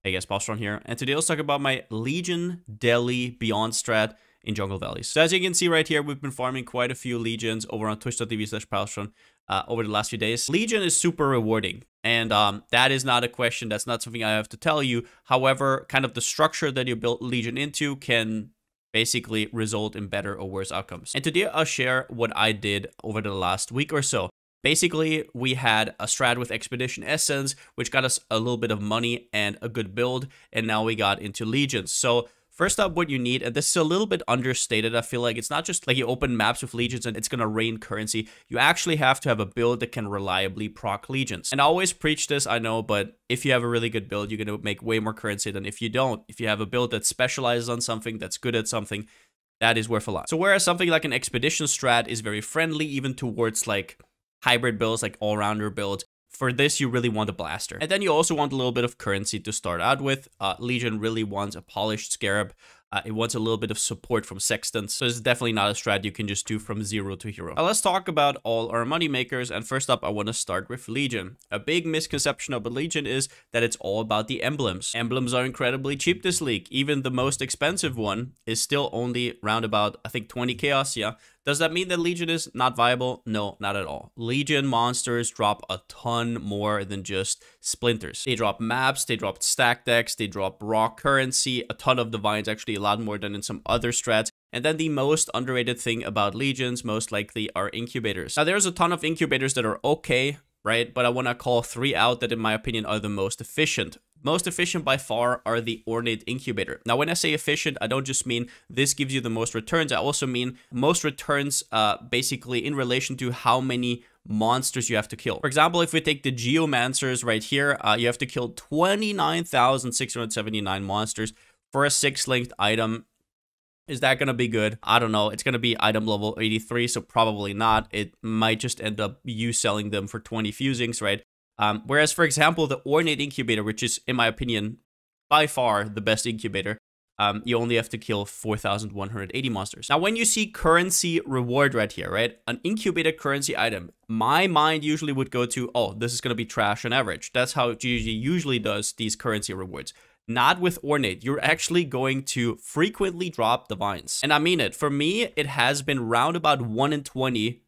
Hey guys, Palsteron here, and today let's talk about my Legion Deli Beyond strat in Jungle Valleys. So as you can see right here, we've been farming quite a few Legions over on twitch.tv/Palsteron over the last few days. Legion is super rewarding, and that is not a question. That's not something I have to tell you. However, kind of the structure that you build Legion into can basically result in better or worse outcomes. And today I'll share what I did over the last week or so. Basically, we had a strat with Expedition Essence, which got us a little bit of money and a good build, and now we got into Legions. So first up, what you need, and this is a little bit understated, I feel like it's not just like you open maps with Legions and it's gonna rain currency. You actually have to have a build that can reliably proc Legions. And I always preach this, I know, but if you have a really good build, you're gonna make way more currency than if you don't. If you have a build that specializes on something, that's good at something, that is worth a lot. So whereas something like an Expedition strat is very friendly even towards like hybrid builds, like all-rounder builds, for this you really want a blaster. And then you also want a little bit of currency to start out with. Legion really wants a polished scarab. It wants a little bit of support from sextants, so it's definitely not a strat you can just do from 0 to hero. Now let's talk about all our money makers, and first up I want to start with Legion. A big misconception about Legion is that it's all about the emblems. Emblems are incredibly cheap this league. Even the most expensive one is still only around about, I think, 20 chaos, yeah. Does that mean that Legion is not viable? No, not at all. Legion monsters drop a ton more than just splinters. They drop maps, they drop stack decks, they drop raw currency, a ton of divines, actually a lot more than in some other strats. And then the most underrated thing about Legions, most likely, are incubators. Now, there's a ton of incubators that are okay, right? But I want to call 3 out that, in my opinion, are the most efficient. Most efficient by far are the Ornate Incubator. Now, when I say efficient, I don't just mean this gives you the most returns. I also mean most returns basically in relation to how many monsters you have to kill. For example, if we take the Geomancers right here, you have to kill 29,679 monsters for a 6-linked item. Is that going to be good? I don't know. It's going to be item level 83, so probably not. It might just end up you selling them for 20 fusings, right? Whereas, for example, the Ornate Incubator, which is, in my opinion, by far the best incubator, you only have to kill 4,180 monsters. Now, when you see currency reward right here, right, an incubated currency item, my mind usually would go to, oh, this is going to be trash on average. That's how GG usually does these currency rewards. Not with Ornate. You're actually going to frequently drop divines. And I mean it. For me, it has been round about 1 in 20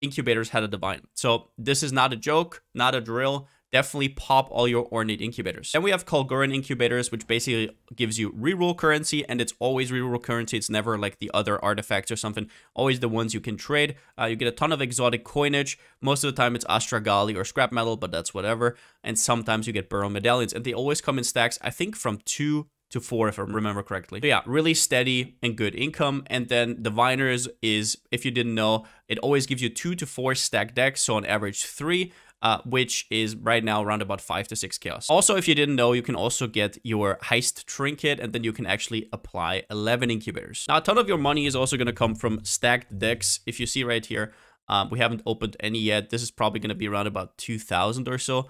incubators had a divine. So this is not a joke, not a drill. Definitely pop all your Ornate Incubators. Then we have Kulguran Incubators, which basically gives you reroll currency, and it's always reroll currency. It's never like the other artifacts or something. Always the ones you can trade. You get a ton of exotic coinage. Most of the time it's Astragali or scrap metal, but that's whatever. And sometimes you get Burrow Medallions, and they always come in stacks, I think from 2 to 4, if I remember correctly. So yeah, really steady and good income. And then Diviners is, if you didn't know, it always gives you 2 to 4 stack decks, so on average 3. Which is right now around about 5 to 6 chaos. Also, if you didn't know, you can also get your heist trinket, and then you can actually apply 11 incubators. Now, a ton of your money is also going to come from stacked decks. If you see right here, we haven't opened any yet. This is probably going to be around about 2,000 or so.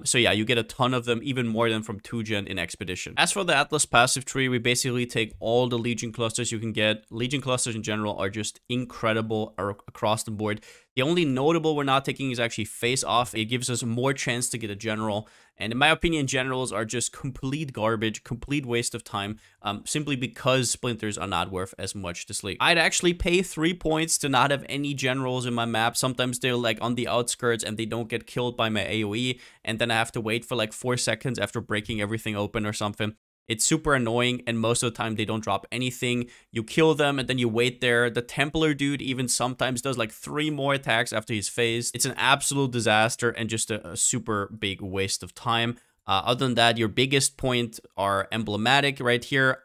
So yeah, you get a ton of them, even more than from 2gen in Expedition. As for the Atlas passive tree, we basically take all the Legion clusters you can get. Legion clusters in general are just incredible across the board. The only notable we're not taking is actually Face Off. It gives us more chance to get a general. And in my opinion, generals are just complete garbage, complete waste of time, simply because splinters are not worth as much this league. I'd actually pay 3 points to not have any generals in my map. Sometimes they're like on the outskirts and they don't get killed by my AoE, and then I have to wait for like 4 seconds after breaking everything open or something. It's super annoying, and most of the time they don't drop anything. You kill them and then you wait there. The Templar dude even sometimes does like 3 more attacks after he's phased. It's an absolute disaster and just a super big waste of time. Other than that, your biggest point are emblematic right here.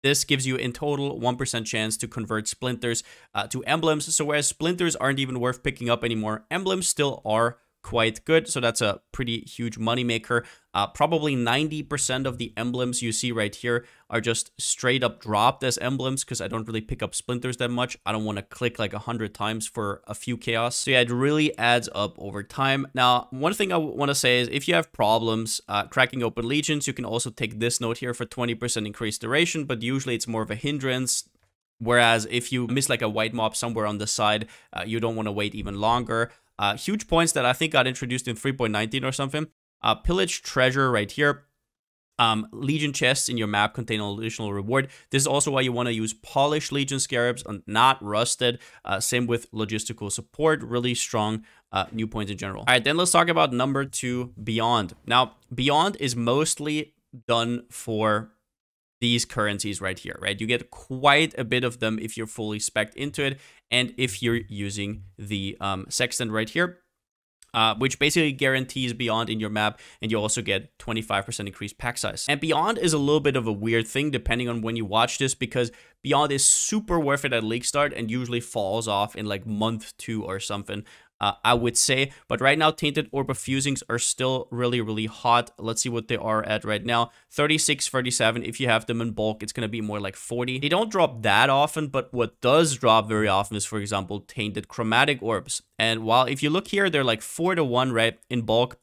This gives you in total 1% chance to convert splinters to emblems. So whereas splinters aren't even worth picking up anymore, emblems still are quite good. So that's a pretty huge moneymaker. Probably 90% of the emblems you see right here are just straight up dropped as emblems because I don't really pick up splinters that much. I don't want to click like 100 times for a few chaos. So yeah, it really adds up over time. Now, one thing I want to say is if you have problems cracking open Legions, you can also take this note here for 20% increased duration, but usually it's more of a hindrance. Whereas if you miss like a white mob somewhere on the side, you don't want to wait even longer. Huge points that I think got introduced in 3.19 or something. Pillage Treasure right here. Legion chests in your map contain an additional reward. This is also why you want to use polished Legion scarabs and not rusted. Same with logistical support, really strong new points in general. All right, then let's talk about number 2, Beyond. Now, Beyond is mostly done for these currencies right here, right? You get quite a bit of them if you're fully spec'd into it, and if you're using the Sextant right here, which basically guarantees Beyond in your map, and you also get 25% increased pack size. And Beyond is a little bit of a weird thing depending on when you watch this, because Beyond is super worth it at league start and usually falls off in like month 2 or something. I would say, but right now Tainted Orb of Fusings are still really hot. Let's see what they are at right now. 36, 37. If you have them in bulk, it's going to be more like 40. They don't drop that often, but what does drop very often is, for example, Tainted Chromatic Orbs. And while if you look here, they're like 4-to-1, right, in bulk.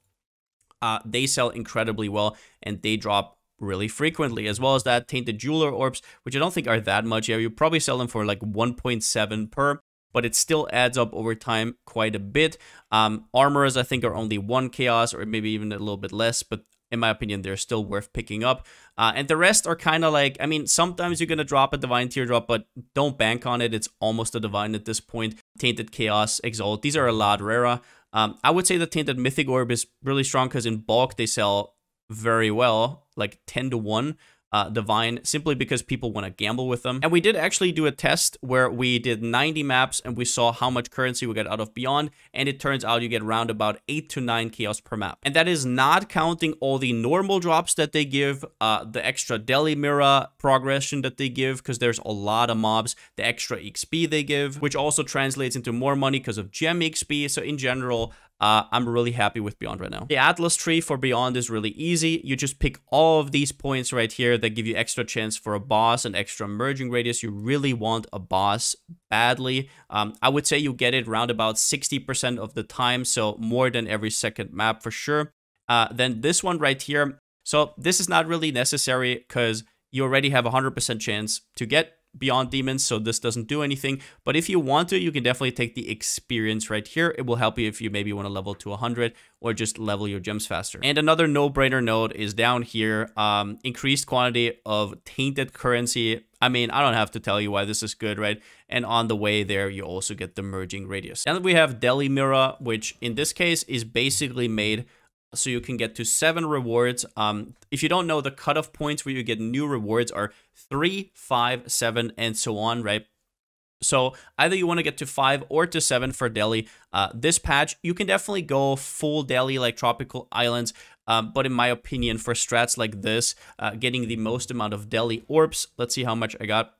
They sell incredibly well, and they drop really frequently, as well as that Tainted Jeweler Orbs, which I don't think are that much. Yeah, you probably sell them for like 1.7 per, but it still adds up over time quite a bit. Armorers, I think, are only 1 chaos, or maybe even a little bit less, but in my opinion, they're still worth picking up. And the rest are kind of like, I mean, sometimes you're going to drop a Divine Teardrop, but don't bank on it. It's almost a Divine at this point. Tainted Chaos, Exalt, these are a lot rarer. I would say the Tainted Mythic Orb is really strong because in bulk, they sell very well, like 10-to-1. Divine, simply because people want to gamble with them. And we did actually do a test where we did 90 maps and we saw how much currency we got out of Beyond, and it turns out you get around about 8 to 9 chaos per map. And that is not counting all the normal drops that they give, the extra Deli mirror progression that they give, because there's a lot of mobs, the extra XP they give, which also translates into more money because of gem XP. So in general, I'm really happy with Beyond right now. The Atlas tree for Beyond is really easy. You just pick all of these points right here that give you extra chance for a boss and extra merging radius. You really want a boss badly. I would say you get it around about 60% of the time, so more than every second map for sure. Then this one right here. So this is not really necessary because you already have a 100% chance to get Beyond Demons, so this doesn't do anything. But if you want to, you can definitely take the experience right here. It will help you if you maybe want to level to 100 or just level your gems faster. And another no-brainer node is down here. Increased quantity of tainted currency. I mean, I don't have to tell you why this is good, right? And on the way there, you also get the merging radius. And we have Deli Mirror, which in this case is basically made so you can get to 7 rewards. If you don't know, the cutoff points where you get new rewards are 3, 5, 7, and so on, right? So either you want to get to 5 or to 7 for Deli. This patch, you can definitely go full Deli like Tropical Islands. But in my opinion, for strats like this, getting the most amount of Deli orbs, let's see how much I got.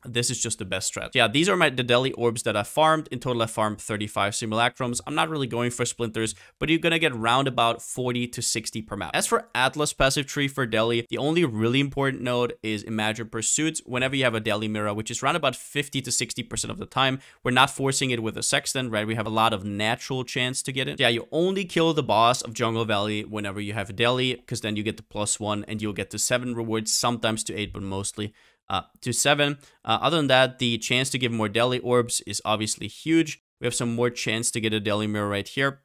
This is just the best strat. Yeah, these are the Deli orbs that I farmed. In total, I farmed 35 simulacrums. I'm not really going for splinters, but you're gonna get round about 40 to 60 per map. As for Atlas passive tree for Deli, the only really important node is Imagine Pursuits whenever you have a Deli mirror, which is around about 50 to 60% of the time. We're not forcing it with a Sextant, right? We have a lot of natural chance to get it. Yeah, you only kill the boss of Jungle Valley whenever you have a Deli, because then you get the +1 and you'll get the 7 rewards, sometimes to 8, but mostly to 7. Other than that, the chance to give more Deli orbs is obviously huge. We have some more chance to get a Deli mirror right here.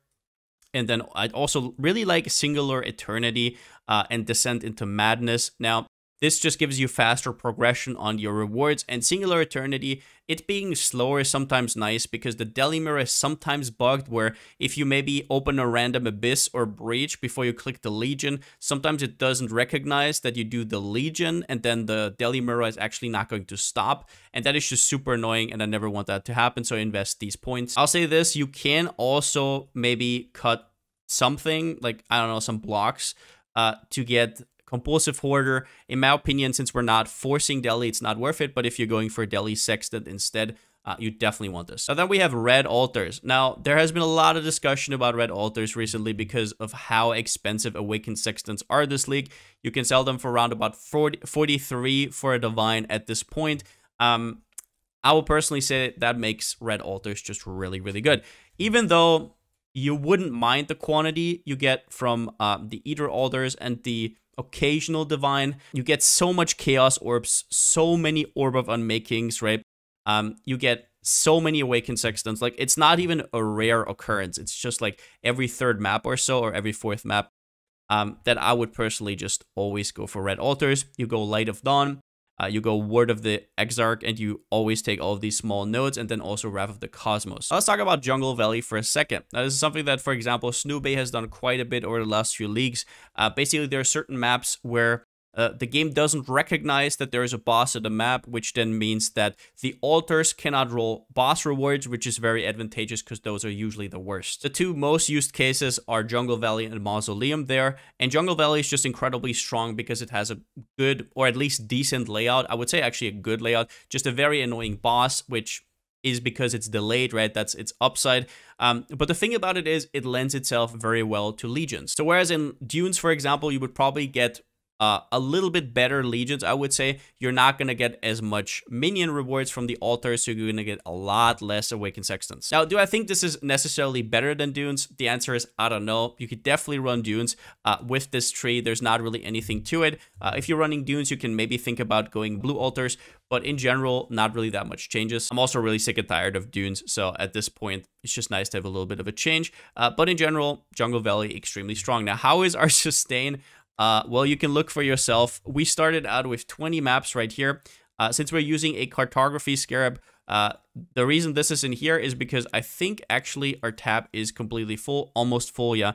And then I'd also really like Singular Eternity and Descent into Madness. Now, this just gives you faster progression on your rewards, and Singular Eternity, it being slower is sometimes nice because the Deli mirror is sometimes bugged where if you maybe open a random abyss or breach before you click the Legion, sometimes it doesn't recognize that you do the Legion, and then the Deli mirror is actually not going to stop, and that is just super annoying, and I never want that to happen, so I invest these points. I'll say this, you can also maybe cut something, like, I don't know, some blocks to get Compulsive Hoarder. In my opinion, since we're not forcing Deli, it's not worth it. But if you're going for Deli Sextant instead, you definitely want this. So then we have Red Altars. Now, there has been a lot of discussion about Red Altars recently because of how expensive Awakened Sextants are this league. You can sell them for around about 43 for a Divine at this point. I will personally say that makes Red Altars just really, really good. Even though you wouldn't mind the quantity you get from the Eater Altars and the occasional Divine. You get so much Chaos Orbs, so many Orb of Unmakings, right? You get so many Awakened Sextants. Like, it's not even a rare occurrence. It's just like every 3rd map or so, or every 4th map. then I would personally just always go for red altars. You go Light of Dawn, you go Word of the Exarch, and you always take all of these small nodes, and then also Wrath of the Cosmos. Let's talk about Jungle Valley for a second. Now, this is something that, for example, Snoobe has done quite a bit over the last few leagues. Basically, there are certain maps where the game doesn't recognize that there is a boss at the map, which then means that the altars cannot roll boss rewards, which is very advantageous because those are usually the worst. The two most used cases are Jungle Valley and Mausoleum there, and Jungle Valley is just incredibly strong because it has a good, or at least decent layout. I would say actually a good layout, just a very annoying boss, which is because it's delayed, right? That's its upside. But the thing about it is it lends itself very well to legions. So whereas in Dunes, for example, you would probably get a little bit better legions, I would say, you're not going to get as much minion rewards from the altars, so you're going to get a lot less Awakened Sextants. Now, do I think this is necessarily better than Dunes? The answer is, I don't know. You could definitely run Dunes with this tree. There's not really anything to it. If you're running Dunes, you can maybe think about going blue altars, but in general, not really that much changes. I'm also really sick and tired of Dunes, so at this point, it's just nice to have a little bit of a change. But in general, Jungle Valley, extremely strong. Now, how is our sustain? Well, you can look for yourself. We started out with 20 maps right here. Since we're using a cartography scarab, the reason this is in here is because I think actually our tab is completely full, almost full, yeah.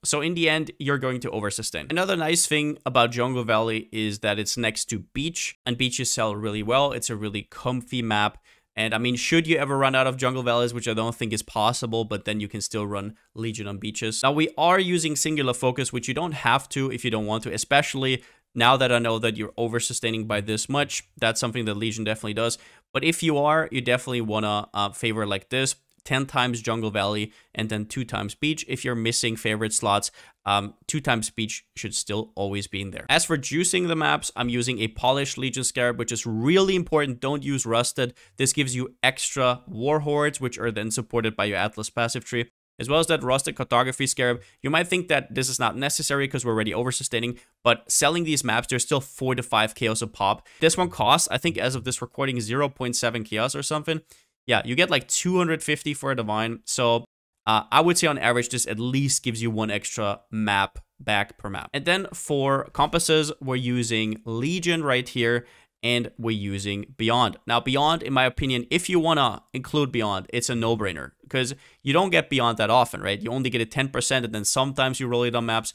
So in the end, you're going to oversustain. Another nice thing about Jungle Valley is that it's next to beach, and beaches sell really well. It's a really comfy map. And I mean, should you ever run out of Jungle Valleys, which I don't think is possible, but then you can still run Legion on beaches. Now, we are using Singular Focus, which you don't have to if you don't want to, especially now that I know that you're over-sustaining by this much. That's something that Legion definitely does. But if you are, you definitely want to favor like this. 10 times Jungle Valley and then 2 times Beach. If you're missing favorite slots, 2 times Beach should still always be in there. As for juicing the maps, I'm using a Polished Legion Scarab, which is really important. Don't use Rusted. This gives you extra War Hordes, which are then supported by your Atlas passive tree, as well as that Rusted Cartography Scarab. You might think that this is not necessary because we're already over-sustaining, but selling these maps, there's still 4 to 5 chaos a pop. This one costs, I think as of this recording, 0.7 chaos or something. Yeah, you get like 250 for a Divine. So I would say on average, this at least gives you 1 extra map back per map. And then for compasses, we're using Legion right here, and we're using Beyond. Now, Beyond, in my opinion, if you want to include Beyond, it's a no-brainer because you don't get Beyond that often, right? You only get it 10%, and then sometimes you roll it on maps.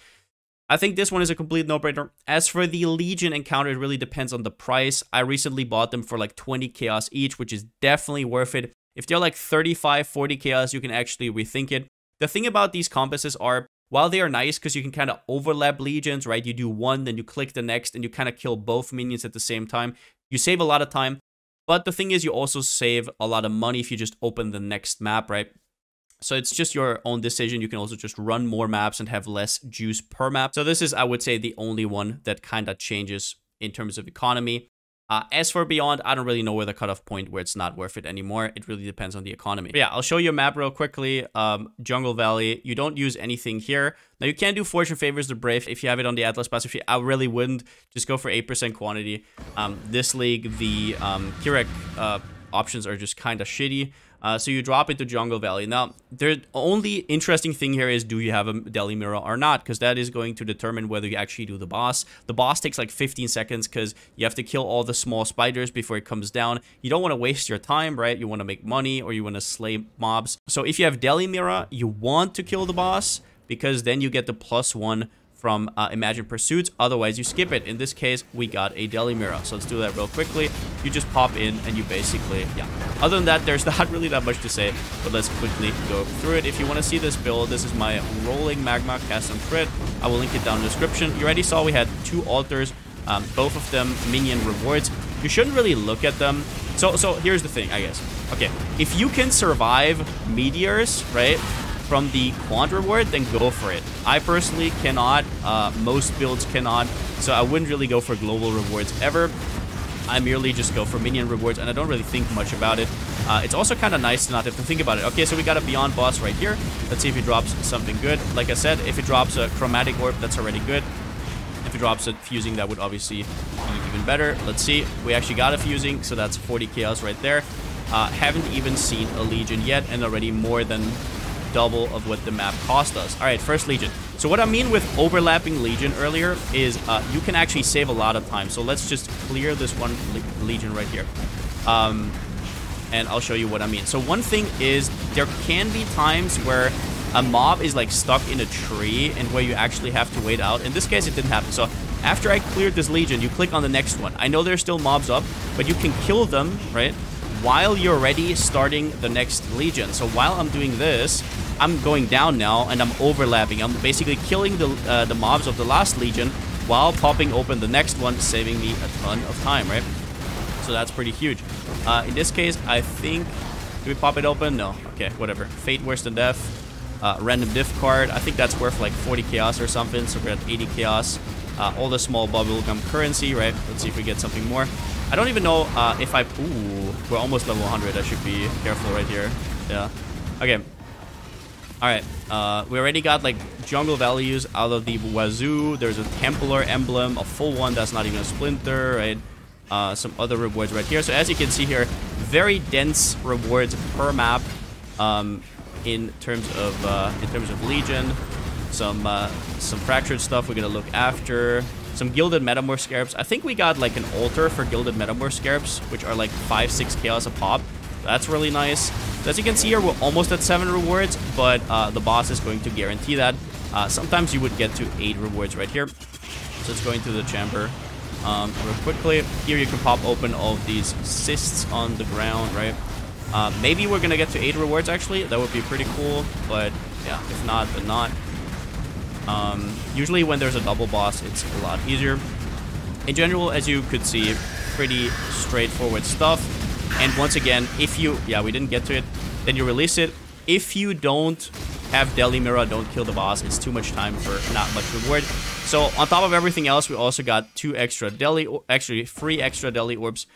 I think this one is a complete no-brainer. As for the Legion encounter, it really depends on the price. I recently bought them for like 20 chaos each, which is definitely worth it. If they're like 35, 40 chaos, you can actually rethink it. The thing about these compasses are, while they are nice because you can kind of overlap legions, right? You do one, then you click the next, and you kind of kill both minions at the same time. You save a lot of time, but the thing is you also save a lot of money if you just open the next map, right? So it's just your own decision. You can also just run more maps and have less juice per map. So this is, I would say, the only one that kind of changes in terms of economy. As for Beyond, I don't really know where the cutoff point where it's not worth it anymore. It really depends on the economy. But yeah, I'll show you a map real quickly. Jungle Valley, you don't use anything here. Now, you can do Fortune Favors the Brave if you have it on the Atlas passive tree. I really wouldn't. Just go for 8% quantity. This league, the Kirek options are just kind of shitty. So you drop into Jungle Valley. Now, the only interesting thing here is, do you have a Deli Mirror or not? Because that is going to determine whether you actually do the boss. The boss takes like 15 seconds because you have to kill all the small spiders before it comes down. You don't want to waste your time, right? You want to make money or you want to slay mobs. So if you have Deli Mirror, you want to kill the boss because then you get the +1 from Imagine Pursuits. Otherwise, you skip it. In this case, we got a Deli Mirror. So let's do that real quickly. You just pop in and you basically, yeah. Other than that, there's not really that much to say, but let's quickly go through it. If you want to see this build, this is my Rolling Magma cast on crit. I will link it down in the description. You already saw we had 2 altars, both of them minion rewards. You shouldn't really look at them. So here's the thing, I guess. Okay, if you can survive meteors, right, from the quant reward, then go for it. I personally cannot. Most builds cannot. So I wouldn't really go for global rewards ever. I merely just go for minion rewards, and I don't really think much about it. It's also kind of nice to not have to think about it. Okay, so we got a Beyond boss right here. Let's see if he drops something good. Like I said, if it drops a Chromatic Orb, that's already good. If it drops a Fusing, that would obviously be even better. Let's see. We actually got a Fusing, so that's 40 chaos right there. Haven't even seen a Legion yet, and already more than double of what the map cost us. All right, first Legion. So what I mean with overlapping Legion earlier is you can actually save a lot of time. So let's just clear this one Legion right here. And I'll show you what I mean. So one thing is there can be times where a mob is like stuck in a tree and where you actually have to wait out. In this case, it didn't happen. So after I cleared this Legion, you click on the next one. I know there's still mobs up, but you can kill them, right, while you're already starting the next Legion. So while I'm doing this, I'm going down now and I'm overlapping. I'm basically killing the mobs of the last Legion while popping open the next one, saving me a ton of time, right? So that's pretty huge. In this case, I think... Do we pop it open? No. Okay, whatever. Fate Worse Than Death. Random diff card. I think that's worth like 40 chaos or something. So we're at 80 chaos. All the small bubblegum currency, right? Let's see if we get something more. I don't even know if I... Ooh, we're almost level 100. I should be careful right here. Yeah. Okay. Alright. We already got like jungle values out of the wazoo. There's a Templar emblem, a full one that's not even a splinter, right? Some other rewards right here. So as you can see here, very dense rewards per map. In terms of Legion, some fractured stuff we're gonna look after, some gilded metamorph scarabs. I think we got like an altar for gilded metamorph scarabs, which are like 5-6 chaos a pop. That's really nice. So as you can see here, we're almost at 7 rewards, but the boss is going to guarantee that. Sometimes you would get to 8 rewards right here. So it's going to the chamber. Real quickly, here you can pop open all of these cysts on the ground, right? Maybe we're gonna get to 8 rewards actually. That would be pretty cool, but yeah, if not, then not. Usually when there's a double boss, it's a lot easier. In general, as you could see, pretty straightforward stuff. And once again, if you... Yeah, we didn't get to it. Then you release it. If you don't have Deli Mirror, don't kill the boss. It's too much time for not much reward. So on top of everything else, we also got 2 extra Deli... Actually, 3 extra Deli orbs.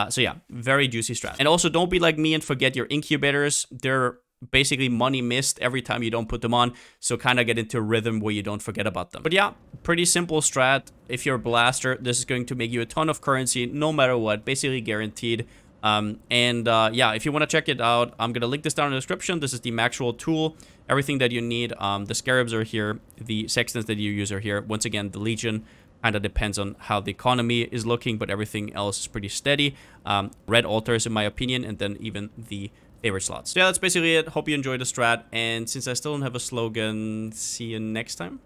So yeah, very juicy strat. And also don't be like me and forget your incubators. They're basically money missed every time you don't put them on. So kind of get into a rhythm where you don't forget about them. But yeah, pretty simple strat. If you're a blaster, this is going to make you a ton of currency no matter what, basically guaranteed. Yeah, if you want to check it out, I'm going to link this down in the description. This is the Maxwell tool. Everything that you need. The scarabs are here. The sextants that you use are here. Once again, the Legion kind of depends on how the economy is looking, but everything else is pretty steady. Red altars, in my opinion, and then even the favorite slots. So yeah, that's basically it. Hope you enjoyed the strat, and since I still don't have a slogan, see you next time.